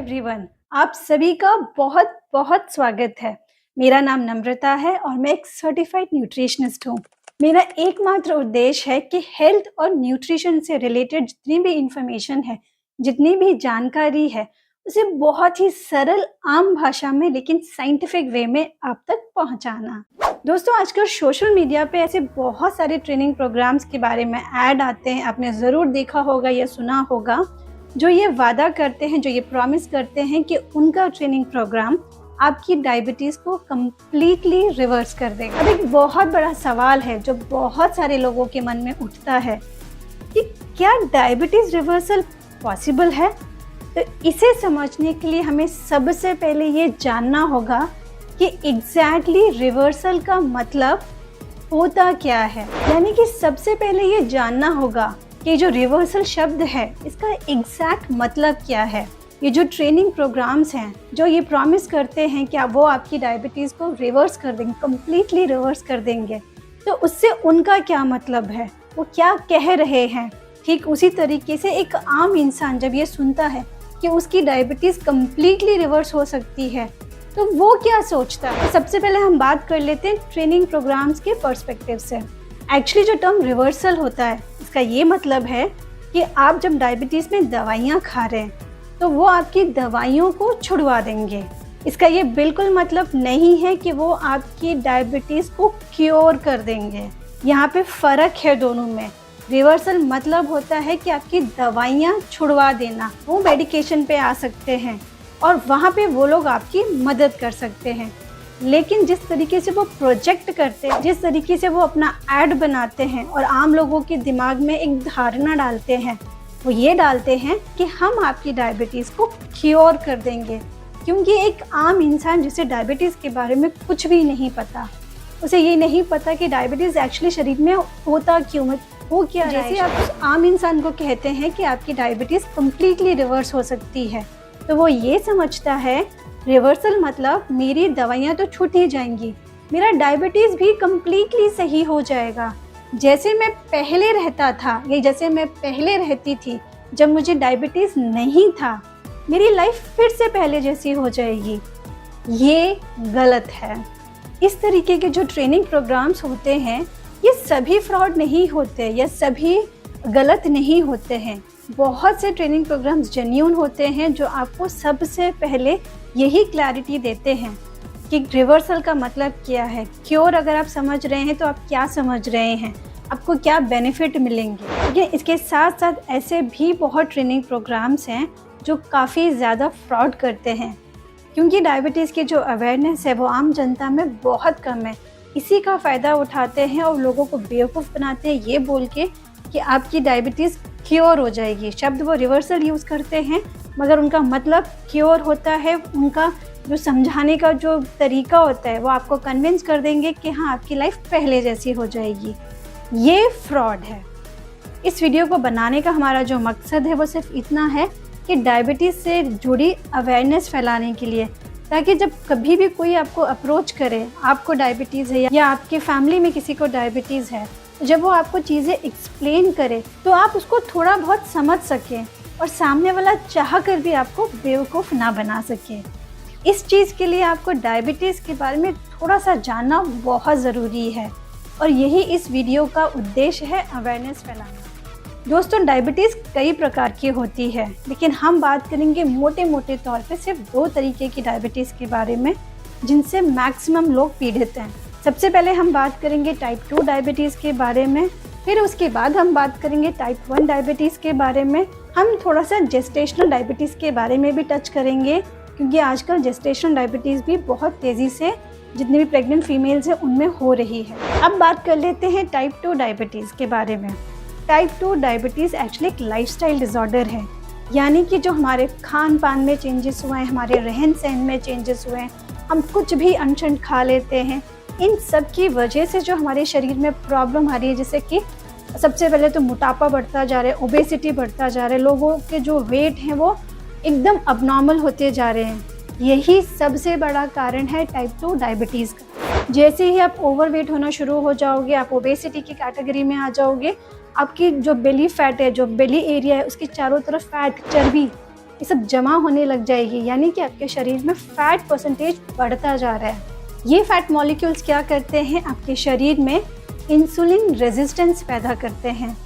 Everyone, आप सभी का बहुत बहुत स्वागत है। मेरा नाम नम्रता है और मैं एक सर्टिफाइड न्यूट्रिशनिस्ट हूँ। मेरा एकमात्र उद्देश्य है कि हेल्थ और न्यूट्रिशन से रिलेटेड जितनी भी इंफॉर्मेशन है, जितनी भी जानकारी है, उसे बहुत ही सरल आम भाषा में लेकिन साइंटिफिक वे में आप तक पहुँचाना। दोस्तों, आजकल सोशल मीडिया पे ऐसे बहुत सारे ट्रेनिंग प्रोग्राम्स के बारे में ऐड आते हैं, आपने ज़रूर देखा होगा या सुना होगा, जो ये वादा करते हैं, जो ये प्रॉमिस करते हैं कि उनका ट्रेनिंग प्रोग्राम आपकी डायबिटीज़ को कम्प्लीटली रिवर्स कर देगा। अब एक बहुत बड़ा सवाल है जो बहुत सारे लोगों के मन में उठता है कि क्या डायबिटीज़ रिवर्सल पॉसिबल है? तो इसे समझने के लिए हमें सबसे पहले ये जानना होगा कि एग्जैक्टली रिवर्सल का मतलब होता क्या है। यानी कि सबसे पहले ये जानना होगा कि जो रिवर्सल शब्द है इसका एग्जैक्ट मतलब क्या है। ये जो ट्रेनिंग प्रोग्राम्स हैं जो ये प्रॉमिस करते हैं कि वो आपकी डायबिटीज़ को रिवर्स कर देंगे, कम्प्लीटली रिवर्स कर देंगे, तो उससे उनका क्या मतलब है, वो क्या कह रहे हैं। ठीक उसी तरीके से एक आम इंसान जब ये सुनता है कि उसकी डायबिटीज़ कम्प्लीटली रिवर्स हो सकती है तो वो क्या सोचता है। सबसे पहले हम बात कर लेते हैं ट्रेनिंग प्रोग्राम्स के पर्सपेक्टिव से। एक्चुअली जो टर्म रिवर्सल होता है इसका ये मतलब है कि आप जब डायबिटीज़ में दवाइयाँ खा रहे हैं तो वो आपकी दवाइयों को छुड़वा देंगे। इसका ये बिल्कुल मतलब नहीं है कि वो आपकी डायबिटीज़ को क्योर कर देंगे। यहाँ पे फ़र्क है दोनों में। रिवर्सल मतलब होता है कि आपकी दवाइयाँ छुड़वा देना। वो मेडिकेशन पे आ सकते हैं और वहाँ पे वो लोग आपकी मदद कर सकते हैं, लेकिन जिस तरीके से वो प्रोजेक्ट करते हैं, जिस तरीके से वो अपना ऐड बनाते हैं और आम लोगों के दिमाग में एक धारणा डालते हैं, वो ये डालते हैं कि हम आपकी डायबिटीज़ को क्योर कर देंगे। क्योंकि एक आम इंसान जिसे डायबिटीज़ के बारे में कुछ भी नहीं पता, उसे ये नहीं पता कि डायबिटीज़ एक्चुअली शरीर में होता क्यों है, वो क्या है। जैसे आप उस आम इंसान को कहते हैं कि आपकी डायबिटीज़ कम्प्लीटली रिवर्स हो सकती है, तो वो ये समझता है रिवर्सल मतलब मेरी दवाइयाँ तो छूट ही जाएंगी, मेरा डायबिटीज़ भी कम्प्लीटली सही हो जाएगा। जैसे मैं पहले रहता था या जैसे मैं पहले रहती थी जब मुझे डायबिटीज़ नहीं था, मेरी लाइफ फिर से पहले जैसी हो जाएगी। ये गलत है। इस तरीके के जो ट्रेनिंग प्रोग्राम्स होते हैं ये सभी फ्रॉड नहीं होते या सभी गलत नहीं होते हैं। बहुत से ट्रेनिंग प्रोग्राम्स जेन्युइन होते हैं जो आपको सबसे पहले यही क्लैरिटी देते हैं कि रिवर्सल का मतलब क्या है। क्योर अगर आप समझ रहे हैं तो आप क्या समझ रहे हैं, आपको क्या बेनिफिट मिलेंगे। लेकिन इसके साथ साथ ऐसे भी बहुत ट्रेनिंग प्रोग्राम्स हैं जो काफ़ी ज़्यादा फ्रॉड करते हैं, क्योंकि डायबिटीज़ की जो अवेयरनेस है वो आम जनता में बहुत कम है। इसी का फ़ायदा उठाते हैं और लोगों को बेवकूफ़ बनाते हैं ये बोल के कि आपकी डायबिटीज़ क्योर हो जाएगी। शब्द वो रिवर्सल यूज़ करते हैं मगर उनका मतलब क्योर होता है। उनका जो समझाने का जो तरीका होता है वो आपको कन्विंस कर देंगे कि हाँ आपकी लाइफ पहले जैसी हो जाएगी। ये फ्रॉड है। इस वीडियो को बनाने का हमारा जो मकसद है वो सिर्फ इतना है कि डायबिटीज़ से जुड़ी अवेयरनेस फैलाने के लिए, ताकि जब कभी भी कोई आपको अप्रोच करे, आपको डायबिटीज़ है या आपके फैमिली में किसी को डायबिटीज़ है, जब वो आपको चीज़ें एक्सप्लेन करे तो आप उसको थोड़ा बहुत समझ सकें और सामने वाला चाह कर भी आपको बेवकूफ़ ना बना सके। इस चीज़ के लिए आपको डायबिटीज़ के बारे में थोड़ा सा जानना बहुत ज़रूरी है और यही इस वीडियो का उद्देश्य है, अवेयरनेस फैलाना। दोस्तों, डायबिटीज़ कई प्रकार की होती है, लेकिन हम बात करेंगे मोटे मोटे तौर पे सिर्फ 2 तरीके की डायबिटीज़ के बारे में जिनसे मैक्सिमम लोग पीड़ित हैं। सबसे पहले हम बात करेंगे टाइप 2 डायबिटीज़ के बारे में, फिर उसके बाद हम बात करेंगे टाइप 1 डायबिटीज़ के बारे में। हम थोड़ा सा जेस्टेशनल डायबिटीज़ के बारे में भी टच करेंगे, क्योंकि आजकल जेस्टेशनल डायबिटीज़ भी बहुत तेज़ी से जितनी भी प्रेग्नेंट फीमेल्स हैं उनमें हो रही है। अब बात कर लेते हैं टाइप 2 डायबिटीज़ के बारे में। टाइप 2 डायबिटीज़ एक्चुअली एक लाइफस्टाइल डिसऑर्डर है, यानी कि जो हमारे खान पान में चेंजेस हुए हैं, हमारे रहन सहन में चेंजेस हुए हैं, हम कुछ भी अनछंट खा लेते हैं, इन सब की वजह से जो हमारे शरीर में प्रॉब्लम आ रही है, जैसे कि सबसे पहले तो मोटापा बढ़ता जा रहा है, ओबेसिटी बढ़ता जा रहा है, लोगों के जो वेट हैं वो एकदम अबनॉर्मल होते जा रहे हैं। यही सबसे बड़ा कारण है टाइप 2 डायबिटीज़ का। जैसे ही आप ओवरवेट होना शुरू हो जाओगे, आप ओबेसिटी की कैटेगरी में आ जाओगे, आपकी जो बेली फैट है, जो बेली एरिया है, उसके चारों तरफ फैट, चर्बी ये सब जमा होने लग जाएगी, यानी कि आपके शरीर में फैट परसेंटेज बढ़ता जा रहा है। ये फैट मॉलिक्यूल्स क्या करते हैं, आपके शरीर में इंसुलिन रेजिस्टेंस पैदा करते हैं।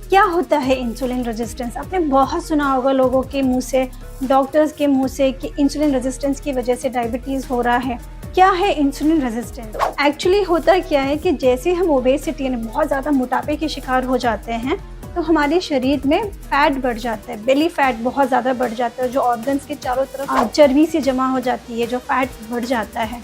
क्या होता है इंसुलिन रेजिस्टेंस? आपने बहुत सुना होगा लोगों के मुंह से, डॉक्टर्स के मुंह से, कि इंसुलिन रेजिस्टेंस की वजह से डायबिटीज़ हो रहा है। क्या है इंसुलिन रेजिस्टेंस? एक्चुअली होता क्या है कि जैसे हम ओबेसिटी यानी बहुत ज़्यादा मोटापे के शिकार हो जाते हैं तो हमारे शरीर में फैट बढ़ जाता है, बेली फैट बहुत ज़्यादा बढ़ जाता है, जो ऑर्गन्स के चारों तरफ चर्बी से जमा हो जाती है, जो फैट बढ़ जाता है।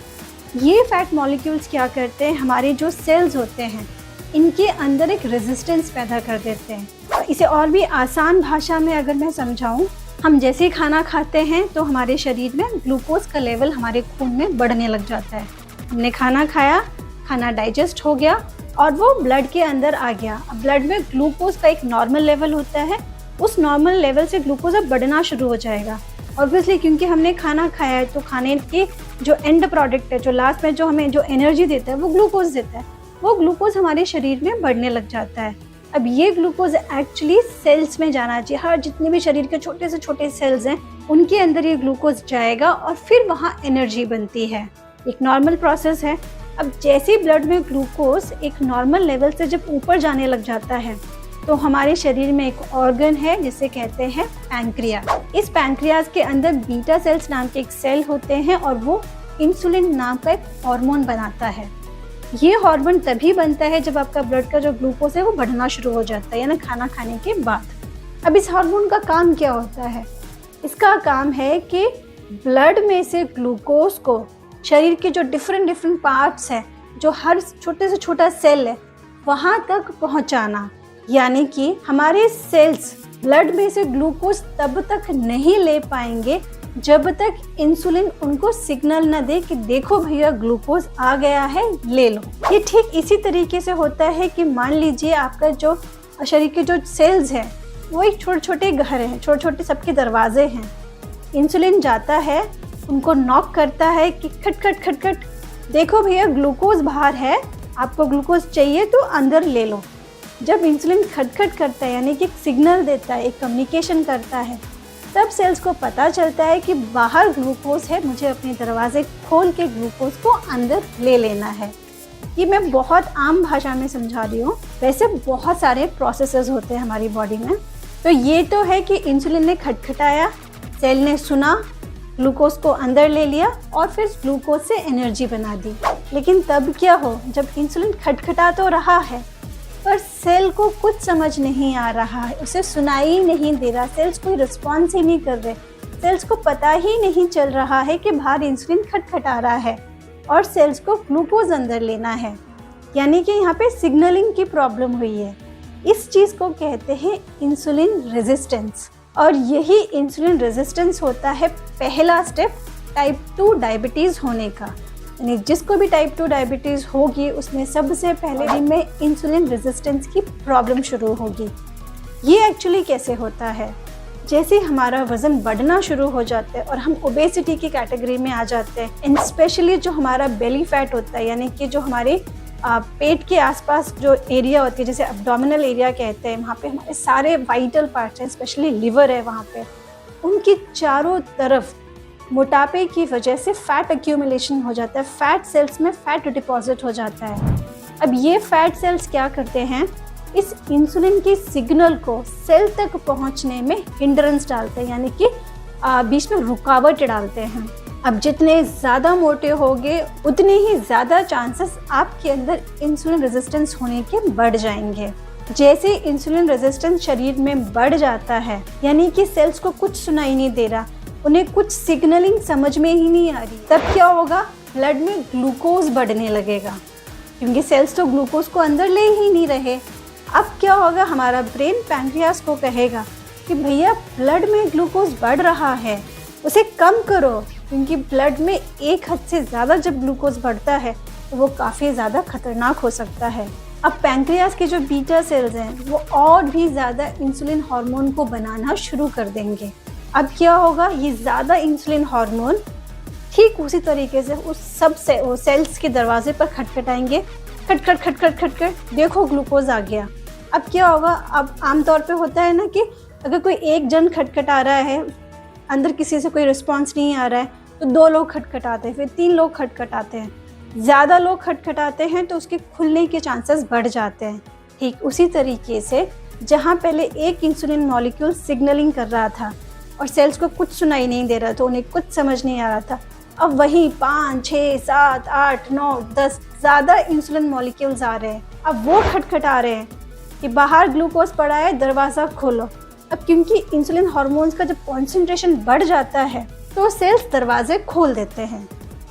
ये फैट मॉलिक्यूल्स क्या करते हैं, हमारे जो सेल्स होते हैं इनके अंदर एक रेजिस्टेंस पैदा कर देते हैं। इसे और भी आसान भाषा में अगर मैं समझाऊं, हम जैसे ही खाना खाते हैं तो हमारे शरीर में ग्लूकोज का लेवल हमारे खून में बढ़ने लग जाता है। हमने खाना खाया, खाना डाइजेस्ट हो गया और वो ब्लड के अंदर आ गया। अब ब्लड में ग्लूकोज का एक नॉर्मल लेवल होता है, उस नॉर्मल लेवल से ग्लूकोज अब बढ़ना शुरू हो जाएगा। ऑब्वियसली क्योंकि हमने खाना खाया है तो खाने के जो एंड प्रोडक्ट है, जो लास्ट में जो हमें जो एनर्जी देता है वो ग्लूकोज देता है, वो ग्लूकोज हमारे शरीर में बढ़ने लग जाता है। अब ये ग्लूकोज एक्चुअली सेल्स में जाना चाहिए, हर जितने भी शरीर के छोटे से छोटे सेल्स हैं उनके अंदर ये ग्लूकोज जाएगा और फिर वहाँ एनर्जी बनती है। एक नॉर्मल प्रोसेस है। अब जैसे ही ब्लड में ग्लूकोज एक नॉर्मल लेवल से जब ऊपर जाने लग जाता है तो हमारे शरीर में एक ऑर्गन है जिसे कहते हैं पैंक्रियास। इस पैंक्रियास के अंदर बीटा सेल्स नाम के एक सेल होते हैं और वो इंसुलिन नाम का एक हार्मोन बनाता है। ये हार्मोन तभी बनता है जब आपका ब्लड का जो ग्लूकोज है वो बढ़ना शुरू हो जाता है, यानी खाना खाने के बाद। अब इस हार्मोन का काम क्या होता है? इसका काम है कि ब्लड में से ग्लूकोज को शरीर के जो डिफरेंट पार्ट्स हैं, जो हर छोटे से छोटा सेल है, वहाँ तक पहुँचाना। यानी कि हमारे सेल्स ब्लड में से ग्लूकोज तब तक नहीं ले पाएंगे जब तक इंसुलिन उनको सिग्नल न दे कि देखो भैया ग्लूकोज आ गया है, ले लो। ये ठीक इसी तरीके से होता है कि मान लीजिए आपका जो शरीर के जो सेल्स हैं वो एक छोटे छोटे घर हैं, छोटे छोटे सबके दरवाजे हैं। इंसुलिन जाता है, उनको नॉक करता है कि खट खट खट खट, देखो भैया ग्लूकोज बाहर है, आपको ग्लूकोज चाहिए तो अंदर ले लो। जब इंसुलिन खटखट करता है यानी कि एक सिग्नल देता है, एक कम्युनिकेशन करता है, तब सेल्स को पता चलता है कि बाहर ग्लूकोज है, मुझे अपने दरवाजे खोल के ग्लूकोज को अंदर ले लेना है। ये मैं बहुत आम भाषा में समझा रही हूँ, वैसे बहुत सारे प्रोसेसेस होते हैं हमारी बॉडी में। तो ये तो है कि इंसुलिन ने खटखटाया, सेल ने सुना, ग्लूकोज को अंदर ले लिया और फिर ग्लूकोज से एनर्जी बना दी। लेकिन तब क्या हो, जब इंसुलिन खटखटा तो रहा है पर सेल को कुछ समझ नहीं आ रहा है, उसे सुनाई ही नहीं दे रहा, सेल्स कोई रिस्पॉन्स ही नहीं कर रहे, सेल्स को पता ही नहीं चल रहा है कि बाहर इंसुलिन खटखटा रहा है और सेल्स को ग्लूकोज अंदर लेना है। यानी कि यहाँ पे सिग्नलिंग की प्रॉब्लम हुई है। इस चीज़ को कहते हैं इंसुलिन रेजिस्टेंस। और यही इंसुलिन रेजिस्टेंस होता है पहला स्टेप टाइप 2 डायबिटीज़ होने का। यानी जिसको भी टाइप 2 डायबिटीज़ होगी उसमें सबसे पहले दिन में इंसुलिन रेजिस्टेंस की प्रॉब्लम शुरू होगी। ये एक्चुअली कैसे होता है? जैसे हमारा वज़न बढ़ना शुरू हो जाता है और हम ओबेसिटी की कैटेगरी में आ जाते हैं, एंड स्पेशली जो हमारा बेली फैट होता है, यानी कि जो हमारे पेट के आसपास जो एरिया होती है, जैसे एब्डोमिनल एरिया कहते हैं, वहाँ पे हमारे सारे वाइटल पार्ट्स हैं, स्पेशली लिवर है वहाँ पे, उनकी चारों तरफ मोटापे की वजह से फैट एक्यूमुलेशन हो जाता है, फैट सेल्स में फैट डिपॉजिट हो जाता है। अब ये फैट सेल्स क्या करते हैं, इस इंसुलिन की सिग्नल को सेल तक पहुंचने में हिंड्रेंस डालते हैं, यानी कि बीच में रुकावट डालते हैं। अब जितने ज़्यादा मोटे होगे उतने ही ज़्यादा चांसेस आपके अंदर इंसुलिन रेजिस्टेंस होने के बढ़ जाएंगे। जैसे इंसुलिन रेजिस्टेंस शरीर में बढ़ जाता है, यानी कि सेल्स को कुछ सुनाई नहीं दे रहा, उन्हें कुछ सिग्नलिंग समझ में ही नहीं आ रही, तब क्या होगा, ब्लड में ग्लूकोज बढ़ने लगेगा, क्योंकि सेल्स तो ग्लूकोज को अंदर ले ही नहीं रहे। अब क्या होगा, हमारा ब्रेन पैंक्रियास को कहेगा कि भैया ब्लड में ग्लूकोज बढ़ रहा है, उसे कम करो, क्योंकि ब्लड में एक हद से ज़्यादा जब ग्लूकोज बढ़ता है तो वो काफ़ी ज़्यादा खतरनाक हो सकता है। अब पैंक्रियास के जो बीटा सेल्स हैं वो और भी ज़्यादा इंसुलिन हार्मोन को बनाना शुरू कर देंगे। अब क्या होगा, ये ज़्यादा इंसुलिन हार्मोन ठीक उसी तरीके से उस सब से वो सेल्स के दरवाजे पर खटखटाएंगे, खटखट खटखट खटखट, देखो ग्लूकोज आ गया। अब क्या होगा, अब आमतौर पे होता है ना कि अगर कोई एक जन खटखटा रहा है, अंदर किसी से कोई रिस्पॉन्स नहीं आ रहा है, तो 2 लोग खटखटाते हैं, फिर 3 लोग खटखटाते हैं। ज़्यादा लोग खटखटाते हैं तो उसके खुलने के चांसेस बढ़ जाते हैं। ठीक उसी तरीके से जहाँ पहले एक इंसुलिन मॉलिक्यूल सिग्नलिंग कर रहा था और सेल्स को कुछ सुनाई नहीं दे रहा था, उन्हें कुछ समझ नहीं आ रहा था, अब वही 5, 6, 7, 8, 9, 10 ज़्यादा इंसुलिन मॉलिक्यूल्स आ रहे हैं। अब वो खटखटा रहे हैं कि बाहर ग्लूकोज पड़ा है, दरवाज़ा खोलो। अब क्योंकि इंसुलिन हार्मोन्स का जब कॉन्सेंट्रेशन बढ़ जाता है तो सेल्स दरवाजे खोल देते हैं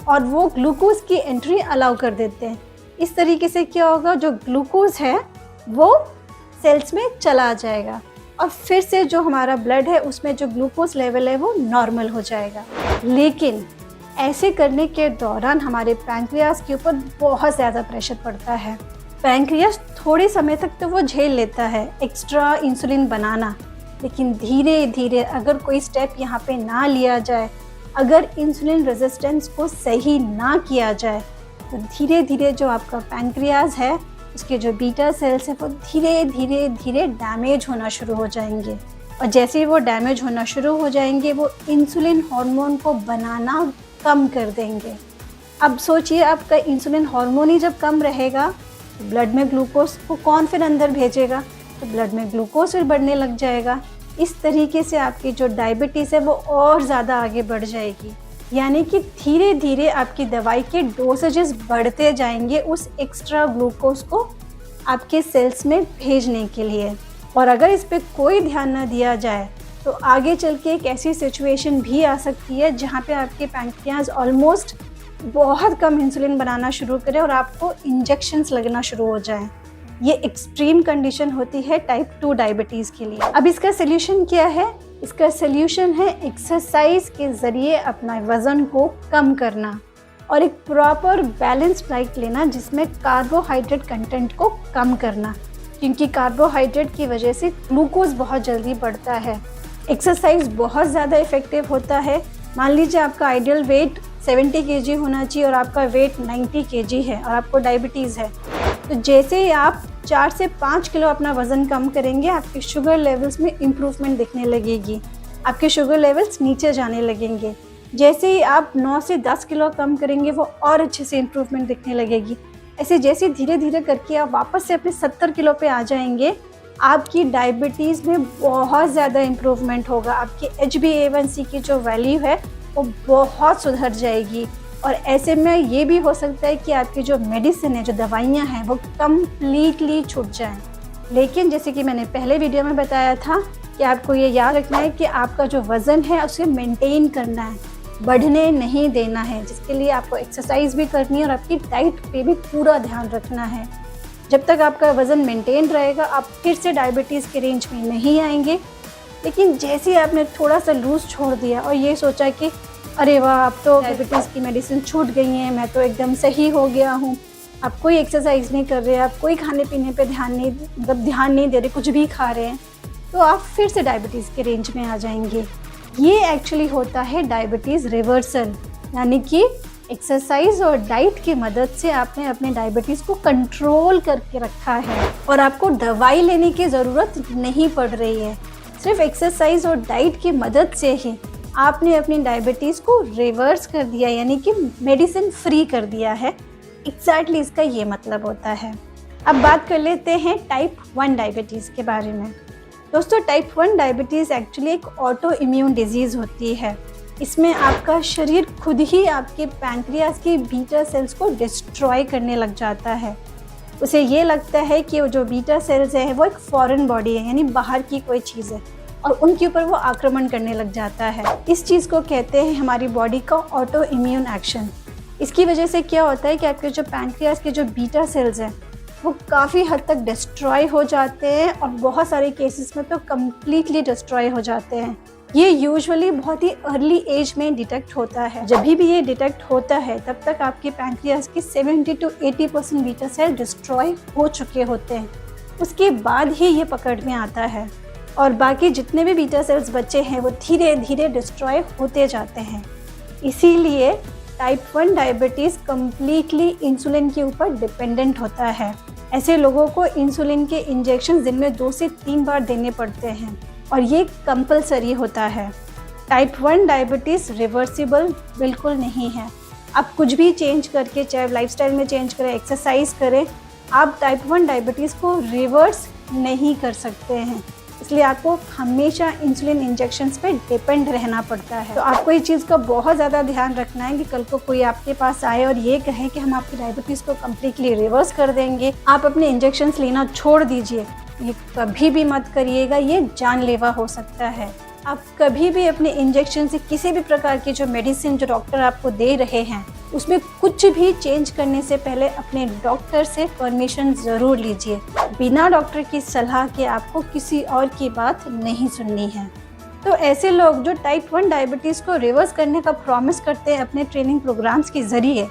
और वो ग्लूकोज की एंट्री अलाउ कर देते हैं। इस तरीके से क्या होगा, जो ग्लूकोज है वो सेल्स में चला जाएगा और फिर से जो हमारा ब्लड है उसमें जो ग्लूकोज लेवल है वो नॉर्मल हो जाएगा। लेकिन ऐसे करने के दौरान हमारे पैंक्रियास के ऊपर बहुत ज़्यादा प्रेशर पड़ता है। पैंक्रियास थोड़े समय तक तो वो झेल लेता है एक्स्ट्रा इंसुलिन बनाना, लेकिन धीरे धीरे अगर कोई स्टेप यहाँ पे ना लिया जाए, अगर इंसुलिन रेजिस्टेंस को सही ना किया जाए, तो धीरे धीरे जो आपका पैंक्रियास है उसके जो बीटा सेल्स हैं वो धीरे धीरे धीरे डैमेज होना शुरू हो जाएंगे। और जैसे ही वो डैमेज होना शुरू हो जाएंगे वो इंसुलिन हार्मोन को बनाना कम कर देंगे। अब सोचिए, आपका इंसुलिन हार्मोन ही जब कम रहेगा तो ब्लड में ग्लूकोज को कौन फिर अंदर भेजेगा, तो ब्लड में ग्लूकोज फिर बढ़ने लग जाएगा। इस तरीके से आपकी जो डायबिटीज़ है वो और ज़्यादा आगे बढ़ जाएगी। यानी कि धीरे धीरे आपकी दवाई के डोसेजेस बढ़ते जाएंगे उस एक्स्ट्रा ग्लूकोज को आपके सेल्स में भेजने के लिए। और अगर इस पर कोई ध्यान न दिया जाए तो आगे चल के एक ऐसी सिचुएशन भी आ सकती है जहाँ पे आपके पैंक्रियास ऑलमोस्ट बहुत कम इंसुलिन बनाना शुरू करे और आपको इंजेक्शंस लगना शुरू हो जाए। ये एक्सट्रीम कंडीशन होती है टाइप 2 डायबिटीज़ के लिए। अब इसका सोल्यूशन क्या है? इसका सोल्यूशन है एक्सरसाइज के ज़रिए अपना वज़न को कम करना और एक प्रॉपर बैलेंस्ड डाइट लेना जिसमें कार्बोहाइड्रेट कंटेंट को कम करना, क्योंकि कार्बोहाइड्रेट की वजह से ग्लूकोज बहुत जल्दी बढ़ता है। एक्सरसाइज बहुत ज़्यादा इफ़ेक्टिव होता है। मान लीजिए आपका आइडियल वेट 70 kg होना चाहिए और आपका वेट 90 kg है और आपको डायबिटीज़ है, तो जैसे ही आप 4 से 5 किलो अपना वज़न कम करेंगे, आपके शुगर लेवल्स में इम्प्रूवमेंट दिखने लगेगी, आपके शुगर लेवल्स नीचे जाने लगेंगे। जैसे ही आप 9 से 10 किलो कम करेंगे वो और अच्छे से इम्प्रूवमेंट दिखने लगेगी। ऐसे जैसे धीरे धीरे करके आप वापस से अपने 70 किलो पे आ जाएंगे, आपकी डायबिटीज़ में बहुत ज़्यादा इम्प्रूवमेंट होगा। आपकी HbA1c की जो वैल्यू है वो बहुत सुधर जाएगी और ऐसे में ये भी हो सकता है कि आपकी जो मेडिसिन है, जो दवाइयाँ हैं, वो कम्प्लीटली छूट जाएं। लेकिन जैसे कि मैंने पहले वीडियो में बताया था कि आपको ये याद रखना है कि आपका जो वज़न है उसे मेंटेन करना है, बढ़ने नहीं देना है, जिसके लिए आपको एक्सरसाइज भी करनी है और आपकी डाइट पे भी पूरा ध्यान रखना है। जब तक आपका वज़न मेंटेन रहेगा आप फिर से डायबिटीज़ के रेंज में नहीं आएंगे। लेकिन जैसे ही आपने थोड़ा सा लूज़ छोड़ दिया और ये सोचा कि अरे वाह, अब तो डायबिटीज़ की मेडिसिन छूट गई हैं, मैं तो एकदम सही हो गया हूँ, आप कोई एक्सरसाइज नहीं कर रहे, आप कोई खाने पीने पे ध्यान नहीं दे रहे, कुछ भी खा रहे हैं, तो आप फिर से डायबिटीज़ के रेंज में आ जाएंगे। ये एक्चुअली होता है डायबिटीज़ रिवर्सल, यानी कि एक्सरसाइज और डाइट की मदद से आपने अपने डायबिटीज़ को कंट्रोल करके रखा है और आपको दवाई लेने की ज़रूरत नहीं पड़ रही है। सिर्फ एक्सरसाइज और डाइट की मदद से ही आपने अपनी डायबिटीज़ को रिवर्स कर दिया, यानी कि मेडिसिन फ्री कर दिया है। एग्जैक्टली इसका ये मतलब होता है। अब बात कर लेते हैं टाइप 1 डायबिटीज़ के बारे में। दोस्तों, टाइप 1 डायबिटीज़ एक्चुअली एक ऑटो इम्यून डिजीज़ होती है। इसमें आपका शरीर खुद ही आपके पैंक्रियास की बीटा सेल्स को डिस्ट्रॉय करने लग जाता है। उसे ये लगता है कि वो जो बीटा सेल्स हैं वो एक फॉरेन बॉडी है, यानी बाहर की कोई चीज़ है, और उनके ऊपर वो आक्रमण करने लग जाता है। इस चीज़ को कहते हैं हमारी बॉडी का ऑटो इम्यून एक्शन। इसकी वजह से क्या होता है कि आपके जो पैंक्रियास के जो बीटा सेल्स हैं वो काफ़ी हद तक डिस्ट्रॉय हो जाते हैं और बहुत सारे केसेस में तो कम्प्लीटली डिस्ट्रॉय हो जाते हैं। ये यूजुअली बहुत ही अर्ली एज में डिटेक्ट होता है। जब भी ये डिटेक्ट होता है तब तक आपके पैंक्रियास की 70 to 80% बीटा सेल डिस्ट्रॉय हो चुके होते हैं। उसके बाद ही ये पकड़ में आता है और बाकी जितने भी बीटा सेल्स बचे हैं वो धीरे धीरे डिस्ट्रॉय होते जाते हैं। इसीलिए टाइप 1 डायबिटीज़ कम्प्लीटली इंसुलिन के ऊपर डिपेंडेंट होता है। ऐसे लोगों को इंसुलिन के इंजेक्शन दिन में 2 से 3 बार देने पड़ते हैं। और ये कंपलसरी होता है। टाइप 1 डायबिटीज़ रिवर्सिबल बिल्कुल नहीं है। आप कुछ भी चेंज करके, चाहे लाइफस्टाइल में चेंज करें, एक्सरसाइज करें, आप टाइप 1 डायबिटीज़ को रिवर्स नहीं कर सकते हैं। इसलिए आपको हमेशा इंसुलिन इंजेक्शंस पे डिपेंड रहना पड़ता है। तो आपको इस चीज़ का बहुत ज़्यादा ध्यान रखना है कि कल को कोई आपके पास आए और ये कहे कि हम आपकी डायबिटीज़ को कम्प्लीटली रिवर्स कर देंगे, आप अपने इंजेक्शंस लेना छोड़ दीजिए। ये कभी भी मत करिएगा, ये जानलेवा हो सकता है। आप कभी भी अपने इंजेक्शन से, किसी भी प्रकार की जो मेडिसिन जो डॉक्टर आपको दे रहे हैं, उसमें कुछ भी चेंज करने से पहले अपने डॉक्टर से परमिशन ज़रूर लीजिए। बिना डॉक्टर की सलाह के आपको किसी और की बात नहीं सुननी है। तो ऐसे लोग जो टाइप 1 डायबिटीज़ को रिवर्स करने का प्रॉमिस करते हैं अपने ट्रेनिंग प्रोग्राम्स के ज़रिए,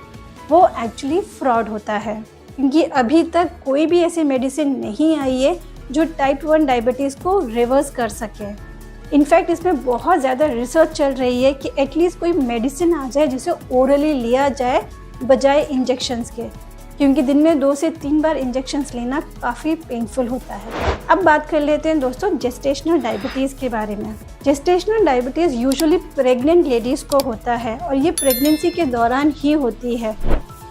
वो एक्चुअली फ्रॉड होता है, क्योंकि अभी तक कोई भी ऐसी मेडिसिन नहीं आई है जो टाइप 1 डायबिटीज़ को रिवर्स कर सके। इनफैक्ट इसमें बहुत ज़्यादा रिसर्च चल रही है कि एटलीस्ट कोई मेडिसिन आ जाए जिसे ओरली लिया जाए बजाय इंजेक्शंस के, क्योंकि दिन में 2 से 3 बार इंजेक्शंस लेना काफ़ी पेनफुल होता है। अब बात कर लेते हैं दोस्तों जेस्टेशनल डायबिटीज़ के बारे में। Gestational diabetes usually pregnant ladies को होता है और ये प्रेगनेंसी के दौरान ही होती है।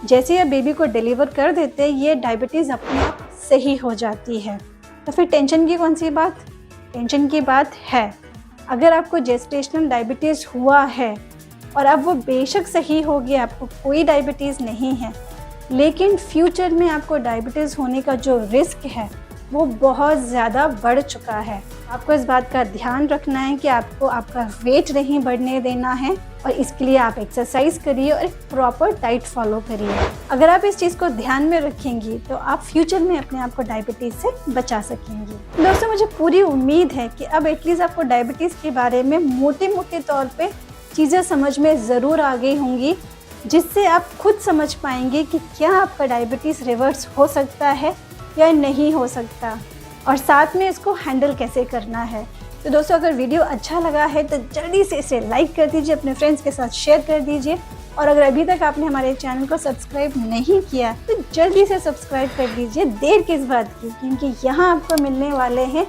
जैसे आप बेबी को डिलीवर कर देते हैं, ये डायबिटीज़ अपने आप सही हो जाती है। तो फिर टेंशन की कौन सी बात? टेंशन की बात है, अगर आपको जेस्टेशनल डायबिटीज़ हुआ है और अब वो बेशक सही हो गया, आपको कोई डायबिटीज़ नहीं है, लेकिन फ्यूचर में आपको डायबिटीज़ होने का जो रिस्क है वो बहुत ज़्यादा बढ़ चुका है। आपको इस बात का ध्यान रखना है कि आपको आपका वेट नहीं बढ़ने देना है और इसके लिए आप एक्सरसाइज करिए और एक प्रॉपर डाइट फॉलो करिए। अगर आप इस चीज़ को ध्यान में रखेंगी तो आप फ्यूचर में अपने आप को डायबिटीज़ से बचा सकेंगी। दोस्तों, मुझे पूरी उम्मीद है कि अब एटलीस्ट आपको डायबिटीज़ के बारे में मोटे मोटे तौर पे चीज़ें समझ में ज़रूर आ गई होंगी, जिससे आप खुद समझ पाएंगे कि क्या आपका डायबिटीज़ रिवर्स हो सकता है या नहीं हो सकता, और साथ में इसको हैंडल कैसे करना है। तो दोस्तों, अगर वीडियो अच्छा लगा है तो जल्दी से इसे लाइक कर दीजिए, अपने फ्रेंड्स के साथ शेयर कर दीजिए, और अगर अभी तक आपने हमारे चैनल को सब्सक्राइब नहीं किया तो जल्दी से सब्सक्राइब कर दीजिए। देर किस बात की, क्योंकि यहाँ आपको मिलने वाले हैं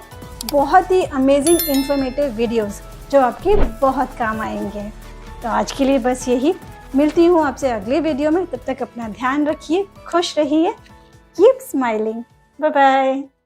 बहुत ही अमेजिंग इन्फॉर्मेटिव वीडियोज़ जो आपके बहुत काम आएंगे। तो आज के लिए बस यही, मिलती हूँ आपसे अगले वीडियो में। तब तक अपना ध्यान रखिए, खुश रहिए, कीप स्माइलिंग, बाय बाय।